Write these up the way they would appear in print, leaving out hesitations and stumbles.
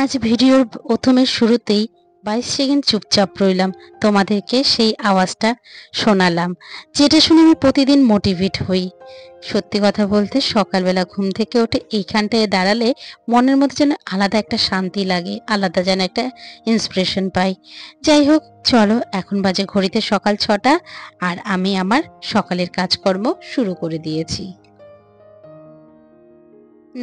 আজ ভিডিওর প্রথমে শুরুতেই 22 সেকেন্ড চুপচাপ রইলাম, তোমাদেরকে সেই আওয়াজটা শোনালাম, যেটা শুনে আমি প্রতিদিন মোটিভেট হই। সত্যি কথা বলতে সকালবেলা ঘুম থেকে উঠে এইখানটায় দাঁড়ালে মনের মধ্যে যেন আলাদা একটা শান্তি লাগে, আলাদা যেন একটা ইন্সপিরেশন পাই। যাই হোক, চলো, এখন বাজে ঘড়িতে সকাল 6টা, আর আমি আমার সকালের কাজকর্ম শুরু করে দিয়েছি।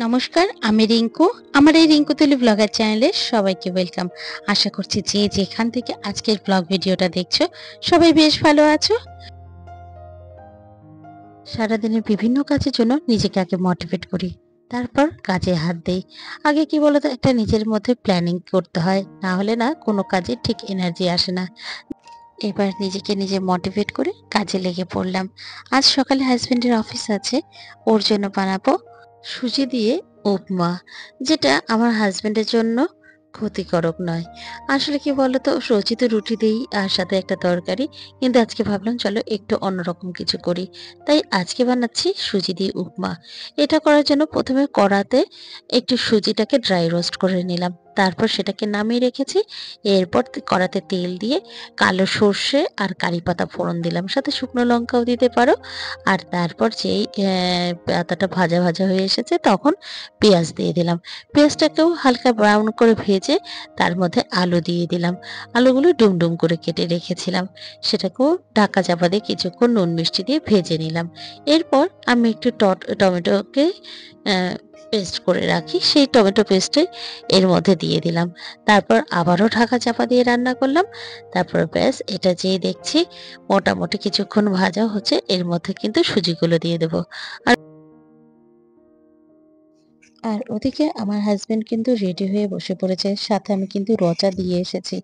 নমস্কার, আমি রিঙ্কু। আমার এই রিঙ্কু তুলি ব্লগার চ্যানেলে সবাইকে ওয়েলকাম। আশা করছি যে যেখান থেকে আজকের ব্লগ ভিডিওটা দেখছো সবাই বেশ ভালো আছো। সারাদিনের বিভিন্ন কাজের জন্য নিজেকে আগে মোটিভেট করি, তারপর কাজে হাত দেই। আগে কি বলতো, একটা নিজের মধ্যে প্ল্যানিং করতে হয়, না হলে না কোনো কাজে ঠিক এনার্জি আসে না। এবার নিজেকে নিজে মোটিভেট করে কাজে লেগে পড়লাম। আজ সকালে হাজবেন্ডের অফিস আছে, ওর জন্য বানাবো সুজি দিয়ে উপমা, যেটা আমার হাজবেন্ডের জন্য ক্ষতিকারক নয়। আসলে কি বলতো, রোজই তো রুটি দিই আর সাথে একটা তরকারি, কিন্তু আজকে ভাবলাম চলো একটু অন্যরকম কিছু করি। তাই আজকে বানাচ্ছি সুজি দিয়ে উপমা। এটা করার জন্য প্রথমে কড়াতে একটু সুজিটাকে ড্রাই রোস্ট করে নিলাম, তারপর সেটাকে নামিয়ে রেখেছি। এরপর কড়াতে তেল দিয়ে কালো সর্ষে আর কারি পাতা ফোড়ন দিলাম, সাথে শুকনো লঙ্কাও দিতে পারো। আর তারপর যেই পাতাটা ভাজা ভাজা হয়ে এসেছে তখন পেঁয়াজ দিয়ে দিলাম। পেঁয়াজটাকেও হালকা ব্রাউন করে ভেজে তার মধ্যে আলু দিয়ে দিলাম। আলুগুলো ডুমডুম করে কেটে রেখেছিলাম, সেটাকেও ঢাকা চাপা দিয়ে কিছুক্ষণ নুন মিষ্টি দিয়ে ভেজে নিলাম। এরপর আমি একটু টমেটোকে পেস্ট করে রাখি, সেই টমেটো পেস্টে এর মধ্যে দিয়ে দিলাম। তারপর আবারও ঢাকা চাপা দিয়ে রান্না করলাম। তারপর ব্যাস, এটা যেই দেখছি মোটামুটি কিছুক্ষণ ভাজা হচ্ছে, এর মধ্যে কিন্তু সুজিগুলো দিয়ে দেবো। আর আর ওদিকে আমার হাজবেন্ড কিন্তু রেডি হয়ে বসে পড়েছে, সাথে আমি কিন্তু রচা দিয়ে এসেছি,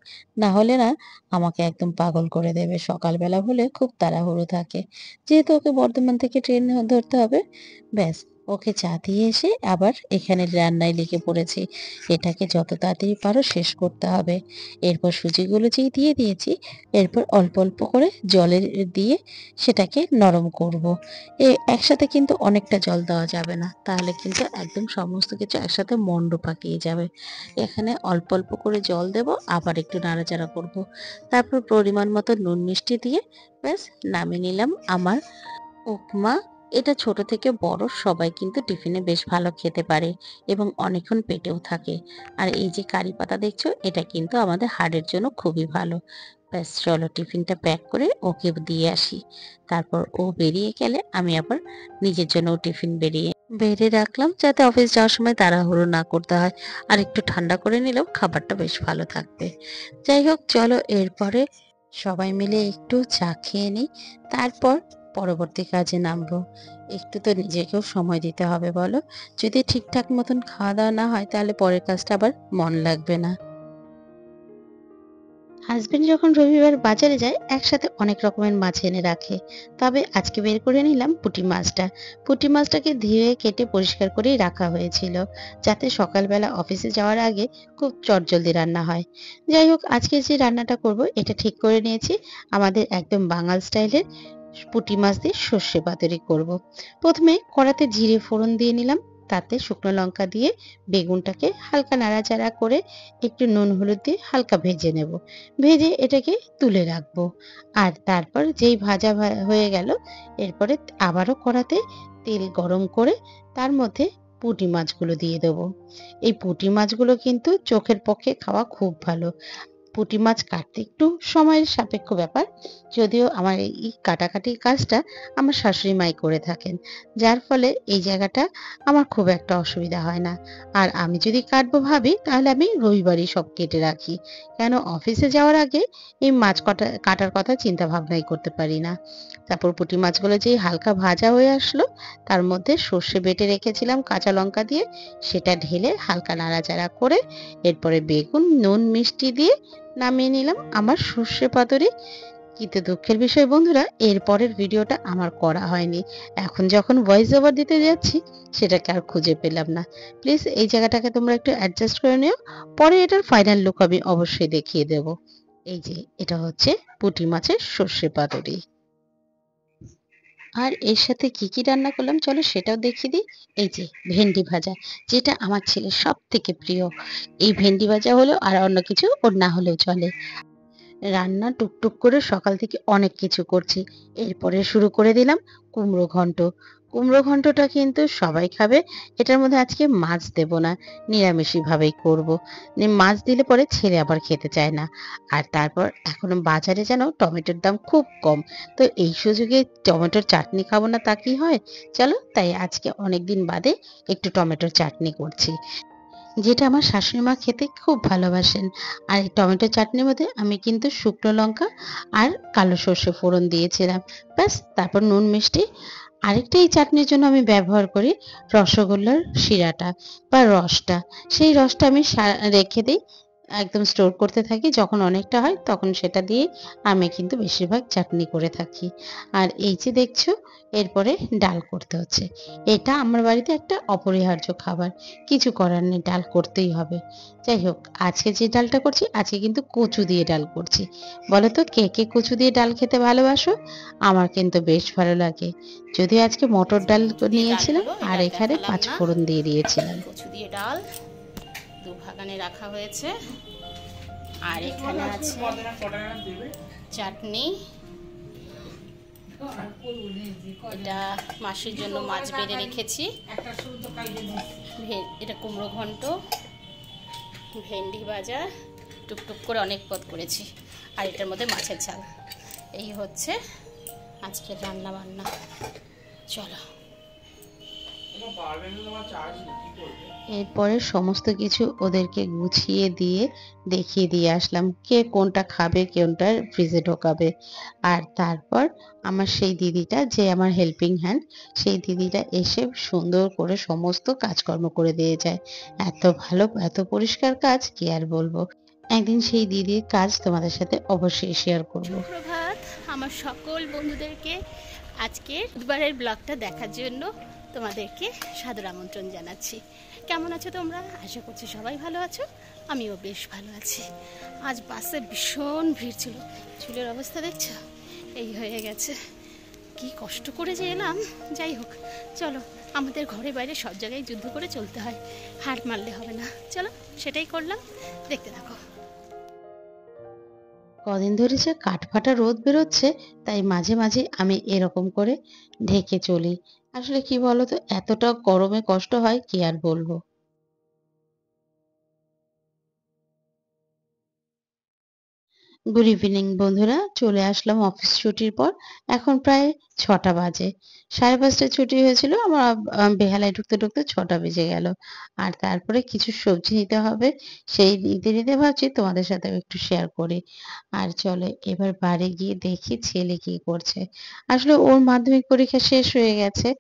না হলে না আমাকে একদম পাগল করে দেবে। সকালবেলা হলে খুব তাড়াহুড়ো থাকে, যেহেতু ওকে বর্ধমান থেকে ট্রেন ধরতে হবে। ব্যাস, ওকে চা দিয়ে এসে আবার এখানে রান্নায় লেগে পড়েছি। এটাকে যত তাড়াতাড়ি পারো শেষ করতে হবে। এরপর সুজিগুলো যেই দিয়ে দিয়েছি, এরপর অল্প অল্প করে জলের দিয়ে সেটাকে নরম করব। একসাথে কিন্তু অনেকটা জল দেওয়া যাবে না, তাহলে কিন্তু একদম সমস্ত কিছু একসাথে মন্ড পাকিয়ে যাবে। এখানে অল্প অল্প করে জল দেব, আবার একটু নাড়াচাড়া করব। তারপর পরিমাণ মতো নুন মিষ্টি দিয়ে ব্যাস নামিয়ে নিলাম আমার উপমা। এটা ছোট থেকে বড় সবাই কিন্তু টিফিনে বেশ ভালো খেতে পারে এবং অনেকক্ষণ পেটেও থাকে। আর এই যে কারি পাতা দেখছো, এটা কিন্তু আমাদের হাড়ের জন্য খুবই ভালো। ব্যাস, চলো টিফিনটা প্যাক করে ওকে দিয়ে আসি। তারপর ও বেরিয়ে গেলে আমি আবার নিজের জন্য টিফিন বেরিয়ে রাখলাম, যাতে অফিস যাওয়ার সময় তাড়াহুড়ো না করতে হয়। আর একটু ঠান্ডা করে নিলেও খাবারটা বেশ ভালো থাকবে। যাই হোক, চলো এরপরে সবাই মিলে একটু চা খেয়ে নিই, তারপর পরবর্তী কাজে নামবো। একটু তো নিজেকেও সময় দিতে হবে, বলো? যদি ঠিকঠাক মতন খাওয়া দাওয়া না হয় তাহলে পরের কাজটা আবার মন লাগবে না। হাজবেন্ড যখন রবিবার বাজারে যায় একসাথে অনেক রকমের মাছ এনে রাখে, তবে আজকে বের করে নিলাম পুঁটি মাছটা। পুঁটি মাছটাকে ধুয়ে কেটে পরিষ্কার করেই রাখা হয়েছিল, যাতে সকালবেলা অফিসে যাওয়ার আগে খুব চটজলদি রান্না হয়। যাই হোক, আজকে যে রান্নাটা করব এটা ঠিক করে নিয়েছি। আমাদের একদম বাঙাল স্টাইলের পুঁটি মাছ দিয়ে সর্ষে পাতুরি করব। প্রথমে কড়াতে জিরে ফোড়ন দিয়ে নিলাম, তাতে শুকনো লঙ্কা দিয়ে বেগুনটাকে হালকা নাড়াচাড়া করে একটু নুন হলুদ দিয়ে হালকা ভেজে নেব। ভেজে এটাকে তুলে রাখবো। আর তারপর যেই ভাজা হয়ে গেল, এরপরে আবারও কড়াতে তেল গরম করে তার মধ্যে পুঁটি মাছগুলো দিয়ে দেবো। এই পুঁটি মাছগুলো কিন্তু চোখের পক্ষে খাওয়া খুব ভালো। পুঁটি মাছ কাটতে একটু সময়ের সাপেক্ষ ব্যাপার, যদিও আমার এই কাটাকাটির কাজটা আমার শাশুড়ি মাই করে থাকেন, যার ফলে এই জায়গাটা আমার খুব একটা অসুবিধা হয় না। আর আমি যদি কাটবো ভাবি, তাহলে আমি রবিবারই সব কেটে রাখি, কেন অফিসে যাওয়ার আগে এই মাছ কাটার কথা চিন্তা ভাবনাই করতে পারি না। তারপর পুঁটি মাছগুলো যেই হালকা ভাজা হয়ে আসলো, তার মধ্যে সর্ষে বেটে রেখেছিলাম কাঁচা লঙ্কা দিয়ে, সেটা ঢেলে হালকা নাড়াচাড়া করে এরপরে বেগুন নুন মিষ্টি দিয়ে নামিয়ে নিলাম আমার সর্ষে পাতুরি। কিন্তু দুঃখের বিষয় বন্ধুরা, এর পরের ভিডিওটা আমার করা হয়নি। এখন যখন ভয়েস ওভার দিতে যাচ্ছি, সেটাকে আর খুঁজে পেলাম না। প্লিজ এই জায়গাটাকে তোমরা একটু অ্যাডজাস্ট করে নিও, পরে এটার ফাইনাল লুক আমি অবশ্যই দেখিয়ে দেব। এই যে এটা হচ্ছে পুঁটি মাছের সর্ষে পাতুরি। আর এর সাথে কি কি রান্না করলাম চলো সেটাও দেখিয়ে দিই। এই যে ভেন্ডি ভাজা, যেটা আমার ছেলের সব থেকে প্রিয়। এই ভেন্ডি ভাজা হলো, আর অন্য কিছু ওর না হলেও চলে। রান্না টুকটুক করে সকাল থেকে অনেক কিছু করছি। এরপরে শুরু করে দিলাম কুমড়ো ঘন্ট। কুমড়ো ঘন্টটা কিন্তু সবাই খাবে। এটার মধ্যে আজকে মাছ দেব না, নিরামিষই ভাবেই করব। মাছ দিলে পরে ছেলে আবার খেতে চায় না। আর তারপর এখন বাজারে যেন টমেটোর দাম খুব কম। তো এই সুযোগে টমেটোর চাটনি খাবো না তা কি হয়? চলো তাই আজকে অনেকদিন বাদে একটু টমেটোর চাটনি করছি, যেটা আমার শাশুড়ি মা খেতে খুব ভালোবাসেন। আর এই টমেটো চাটনির মধ্যে আমি কিন্তু শুকনো লঙ্কা আর কালো সর্ষে ফোড়ন দিয়েছিলাম। ব্যাস, তারপর নুন মিষ্টি। আরেকটা এই চাটনির জন্য আমি ব্যবহার করি রসগোল্লার শিরাটা বা রসটা। সেই রসটা আমি রেখে দিই, একদম স্টোর করতে থাকি। যখন অনেকটা হয় তখন সেটা দিয়ে আমি কিন্তু বেশিরভাগ চাটনি করে থাকি। আর এই যে দেখছো, এরপরে ডাল করতে হচ্ছে। এটা আমার বাড়িতে একটা অপরিহার্য খাবার, কিছু করার নেই, ডাল করতেই হবে। যাই হোক, আজকে যে ডালটা করছি, আজকে কিন্তু কচু দিয়ে ডাল করছি। বলো তো কে কে কচু দিয়ে ডাল খেতে ভালোবাসো? আমার কিন্তু বেশ ভালো লাগে। যদিও আজকে মটর আজকে ডাল কচু দিয়ে ডাল নিয়েছিলাম হলো, এই আর ডালটা এখানে খেলাম পাঁচ না। ফোড়ন দিয়ে দিয়েছিলাম। কচু দিয়ে ডাল দুভাগানে রাখা হয়েছে। আর এখানে আছে চাটনি। এটা মাসির জন্য মাছ বেড়ে রেখেছি। এটা কুমড়ো ঘন্ট, ভেন্ডি ভাজা, টুকটুক করে অনেক পদ করেছি। আর এটার মধ্যে মাছের ঝাল। এই হচ্ছে আজকের রান্না বান্না। চলো। এরপরে সমস্ত কিছু ওদেরকে গুছিয়ে দিয়ে দেখিয়ে দিয়ে আসলাম কে কোনটা খাবে, কোনটা ফ্রিজে ঢোকাবে। আর তারপর আমার সেই দিদিটা, যে আমার হেল্পিং হ্যান্ড, সেই দিদিটা এসে সুন্দর করে সমস্ত কাজকর্ম করে দিয়ে যায়। এত ভালো, এত পরিষ্কার কাজ কি আর বলবো। একদিন সেই দিদির কাজ তোমাদের সাথে অবশ্যই শেয়ার করব। সুপ্রভাত আমার সকল বন্ধুদেরকে আজকে বুধবারের ব্লগটা দেখার জন্য তোমাদেরকে সাদর আমন্ত্রণ জানাচ্ছি। কেমন আছো তোমরা? আশা করছি সবাই ভালো আছো, আমিও বেশ ভালো আছি। আজ বাসে ভীষণ ভিড় ছিল, চুলের অবস্থা দেখছো এই হয়ে গেছে। কি কষ্ট করে যে এলাম। যাই হোক, চলো, আমাদের ঘরে বাইরে সব জায়গায় যুদ্ধ করে চলতে হয়, হার মারলে হবে না। চলো, সেটাই করলাম, দেখতে থাকো। কদিন ধরে যে কাঠফাটা রোদ বেরোচ্ছে, তাই মাঝে মাঝে আমি এরকম করে ঢেকে চলি। আসলে কি বলতো, এতটা গরমে কষ্ট হয় কি আর বলবো। গুড ইভিনিং বন্ধুরা, চলে আসলাম অফিস ছুটির পর। এখন প্রায় 6টা বাজে। 5:30টায় ছুটি হয়েছিল আমার। বেহালায় ঢুকতে ঢুকতে 6টা বেজে গেল। আর তারপরে কিছু সবজি নিতে হবে, সেই নিতে নিতে ভাবছি তোমাদের সাথেও একটু শেয়ার করি। আর চলে এবার বাড়ি গিয়ে দেখি ছেলে কি করছে। আসলে ওর মাধ্যমিক পরীক্ষা শেষ হয়ে গেছে,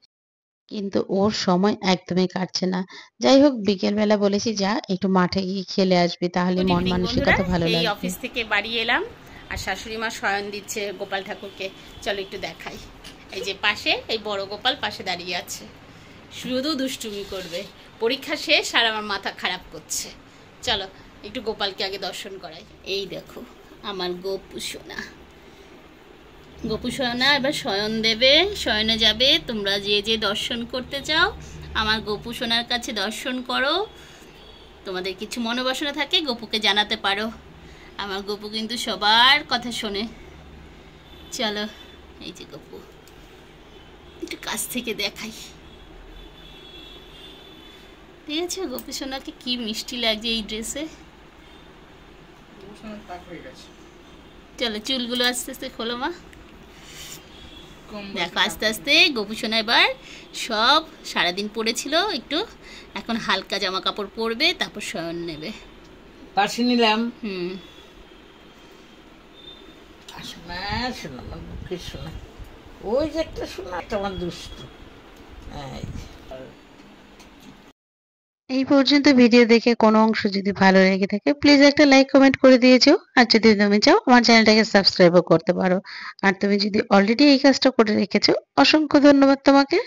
কিন্তু ওর সময় একদমই কাটছে না। যাই হোক, বিকেল বেলা বলেছি যা একটু মাঠে গিয়ে খেলে আসবি, তাহলে গুড মন ইভিনিং বন্ধুরা, মানসিকতা ভালো এই লাগবে। অফিস থেকে বাড়ি এলাম আর শাশুড়ি মা শয়ন দিচ্ছে গোপাল ঠাকুরকে। চলো একটু দেখাই। এই যে পাশে এই বড় গোপাল পাশে দাঁড়িয়ে আছে, শুধু দুষ্টুমি করবে। পরীক্ষা শেষ আর আমার মাথা খারাপ করছে। চলো একটু গোপালকে আগে দর্শন করাই। এই দেখো আমার গোপু সোনা। গোপু সোনা এবার শয়ন দেবে, শয়নে যাবে। তোমরা যে যে দর্শন করতে চাও আমার গোপু সোনার কাছে দর্শন করো। তোমাদের কিছু মনোবাসনা থাকে গপুকে জানাতে পারো। আমার গপু কিন্তু সবার কথা শোনে। চলো, এই যে গপু, একটু কাছ থেকে দেখাই। ঠিক আছে, গপু সোনাকে কি মিষ্টি লাগছে এই ড্রেসে। চলো চুলগুলো আস্তে আস্তে খোলো মা। দেখো আস্তে আস্তে গপু সোনা এবার সব সারাদিন পরেছিল একটু, এখন হালকা জামা কাপড় পরবে, তারপর শয়ন নেবে। পাশে নিলাম। শোনা শোনা আমার বুকের শোনা, ওই যে একটা শোনা তোমার দুষ্ট। এই পর্যন্ত ভিডিও দেখে কোনো অংশ যদি ভালো লেগে থাকে প্লিজ একটা লাইক কমেন্ট করে দিয়েছো। আর যদি তুমি চাও আমার চ্যানেলটাকে সাবস্ক্রাইবও করতে পারো। আর তুমি যদি অলরেডি এই কাজটা করে রেখেছো, অসংখ্য ধন্যবাদ তোমাকে।